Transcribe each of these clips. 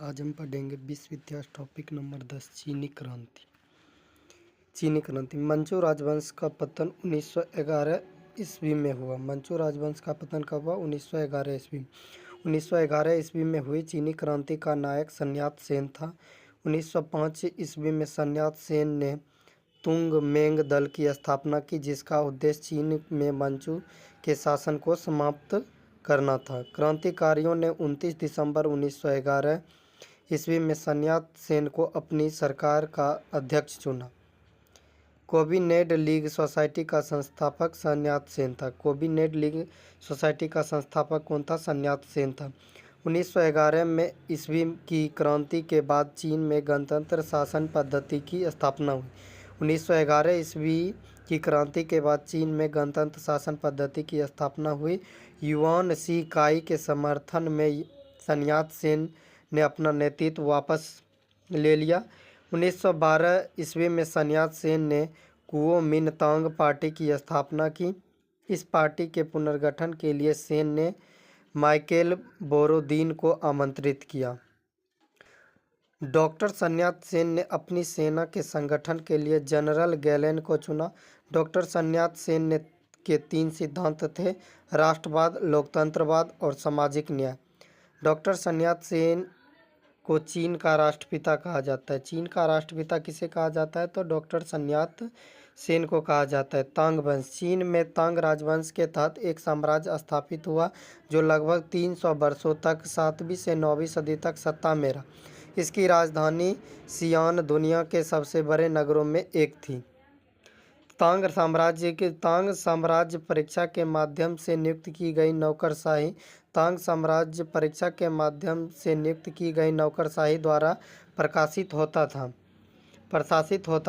आज हम पढ़ेंगे विश्व इतिहास टॉपिक नंबर 10 चीनी क्रांति। चीनी क्रांति। मंचू राजवंश का पतन 1911 ईस्वी में हुआ। मंचू राजवंश का पतन कब हुआ? 1911 ईस्वी। 1911 ईस्वी में हुई चीनी क्रांति का नायक सन्यात सेन था। 1905 ईस्वी में सन्यात सेन ने तुंग मेंग दल की स्थापना की, जिसका उद्देश्य चीन में मंचू के शासन को समाप्त करना था। क्रांतिकारियों ने 29 दिसंबर 1911 ईस्वी में सन्यात सेन को अपनी सरकार का अध्यक्ष चुना। कोबिनेड लीग सोसाइटी का संस्थापक सन्यात सेन था। कोबिनेड लीग सोसाइटी का संस्थापक कौन था? सन्यात सेन था। 1911 में ईस्वी की क्रांति के बाद चीन में गणतंत्र शासन पद्धति की स्थापना हुई। 1911 ईस्वी की क्रांति के बाद चीन में गणतंत्र शासन पद्धति की स्थापना हुई। युआन शी काई के समर्थन में सन्यात सेन ने अपना नेतृत्व वापस ले लिया। 1912 ईस्वी में सन्यात सेन ने कुओमिनतांग पार्टी की स्थापना की। इस पार्टी के पुनर्गठन के लिए सेन ने माइकेल बोरोदीन को आमंत्रित किया। डॉक्टर सन्यात सेन ने अपनी सेना के संगठन के लिए जनरल गैलेन को चुना। डॉक्टर सन्यात सेन के 3 सिद्धांत थे: राष्ट्रवाद, लोकतंत्रवाद और सामाजिक न्याय। डॉक्टर सन्यात सेन को चीन का राष्ट्रपिता कहा जाता है। चीन का राष्ट्रपिता किसे कहा जाता है? तो डॉक्टर सन्यात सेन को कहा जाता है। तांग वंश। चीन में तांग राजवंश के तहत एक साम्राज्य स्थापित हुआ जो लगभग 300 वर्षों तक 7वीं से 9वीं सदी तक सत्ता में रहा। इसकी राजधानी सियान दुनिया के सबसे बड़े नगरों में एक थी। तांग साम्राज्य परीक्षा के माध्यम से नियुक्त की गई नौकरशाही तांग साम्राज्य परीक्षा के माध्यम से नियुक्त की गई नौकरशाही द्वारा प्रशासित होता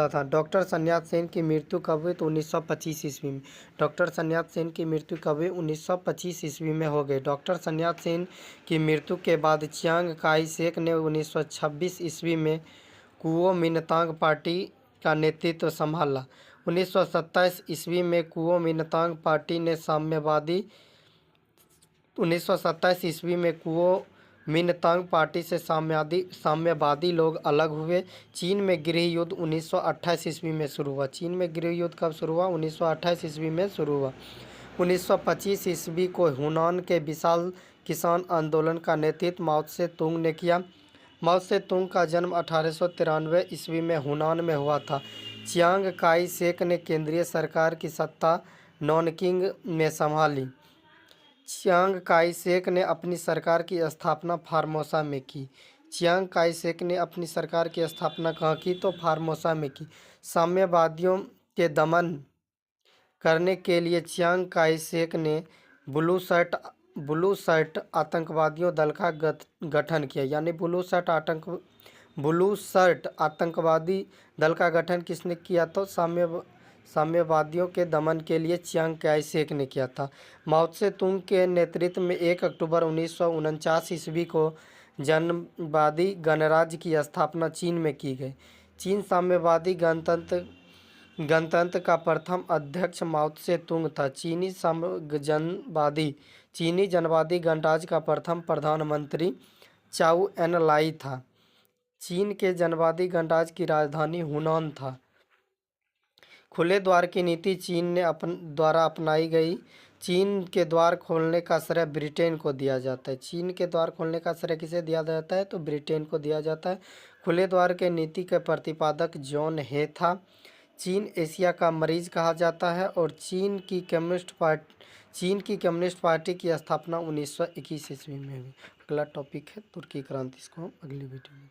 था। डॉक्टर सन्यात सेन की मृत्यु कब हुई? तो 1925 ईस्वी में। डॉक्टर सन्यात सेन की मृत्यु कब हुई? 1925 ईस्वी में हो गई। डॉक्टर सन्यात सेन की मृत्यु के बाद चियांग काई शेक ने 1926 ईस्वी में कुओमिनतांग पार्टी का नेतृत्व संभाला। 1927 ईस्वी में कुओमिनतांग पार्टी ने साम्यवादी लोग अलग हुए। चीन में गृह युद्ध 1928 ईस्वी में शुरू हुआ। चीन में गृह युद्ध कब शुरू हुआ? 1928 ईस्वी में शुरू हुआ। 1925 ईस्वी को हुनान के विशाल किसान आंदोलन का नेतृत्व माओ त्से तुंग ने किया। माओ त्से तुंग का जन्म 1893 ईस्वी में हुनान में हुआ था। चियांग काई शेक ने केंद्रीय सरकार की सत्ता नॉनकिंग में संभाली। चियांग काई शेक ने अपनी सरकार की स्थापना फार्मोसा में की। चियांग काई शेक ने अपनी सरकार की स्थापना कहाँ की? तो फार्मोसा में की। साम्यवादियों के दमन करने के लिए चियांग काई शेक ने ब्लू शर्ट आतंकवादियों दल का गठन किया। यानी ब्लू शर्ट आतंकवादी दल का गठन किसने किया? तो साम्यवादियों के दमन के लिए चियांग काई शेक ने किया था। माओ त्से तुंग के नेतृत्व में 1 अक्टूबर 1949 ईस्वी को जनवादी गणराज्य की स्थापना चीन में की गई। चीन साम्यवादी गणतंत्र का प्रथम अध्यक्ष माओ त्से तुंग था। चीनी जनवादी गणराज्य का प्रथम प्रधानमंत्री चाउ एन लाई था। चीन के जनवादी गणराज्य की राजधानी हुनान था। खुले द्वार की नीति चीन द्वारा अपनाई गई। चीन के द्वार खोलने का श्रेय ब्रिटेन को दिया जाता है। चीन के द्वार खोलने का श्रेय किसे दिया जाता है? तो ब्रिटेन को दिया जाता है। खुले द्वार के नीति के प्रतिपादक जॉन हे था। चीन एशिया का मरीज कहा जाता है और चीन की कम्युनिस्ट पार्टी की स्थापना 1921 ईस्वी में हुई। अगला टॉपिक है तुर्की क्रांति। इसको हम अगली वीडियो में